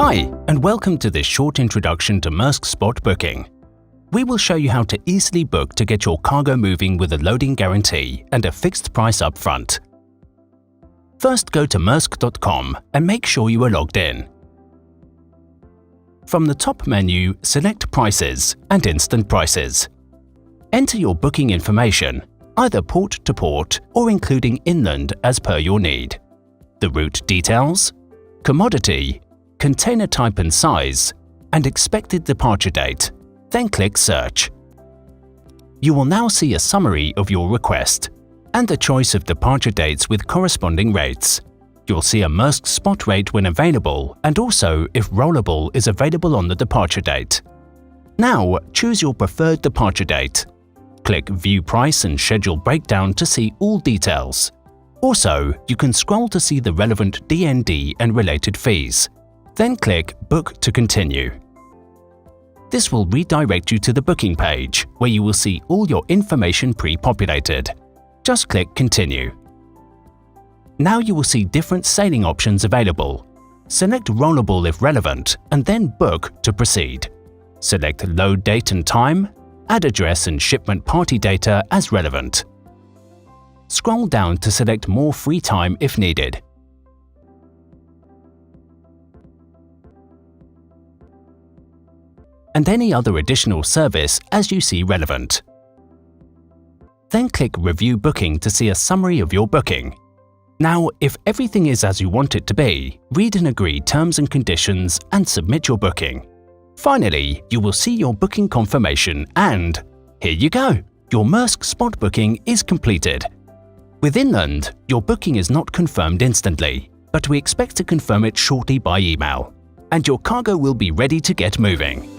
Hi, and welcome to this short introduction to Maersk Spot Booking. We will show you how to easily book to get your cargo moving with a loading guarantee and a fixed price up front. First, go to maersk.com and make sure you are logged in. From the top menu, select Prices and Instant Prices. Enter your booking information, either port to port or including inland as per your need, the route details, commodity, container type and size, and expected departure date, then click Search. You will now see a summary of your request and the choice of departure dates with corresponding rates. You'll see a Maersk spot rate when available and also if rollable is available on the departure date. Now choose your preferred departure date. Click View Price and Schedule Breakdown to see all details. Also, you can scroll to see the relevant DND and related fees. Then click Book to continue. This will redirect you to the booking page, where you will see all your information pre-populated. Just click Continue. Now you will see different sailing options available. Select Rollable if relevant, and then Book to proceed. Select Load date and time, add address and shipment party data as relevant. Scroll down to select more free time if needed. And any other additional service as you see relevant. Then click Review Booking to see a summary of your booking. Now, if everything is as you want it to be, read and agree terms and conditions and submit your booking. Finally, you will see your booking confirmation and here you go! Your Maersk spot booking is completed. With inland, your booking is not confirmed instantly, but we expect to confirm it shortly by email, and your cargo will be ready to get moving.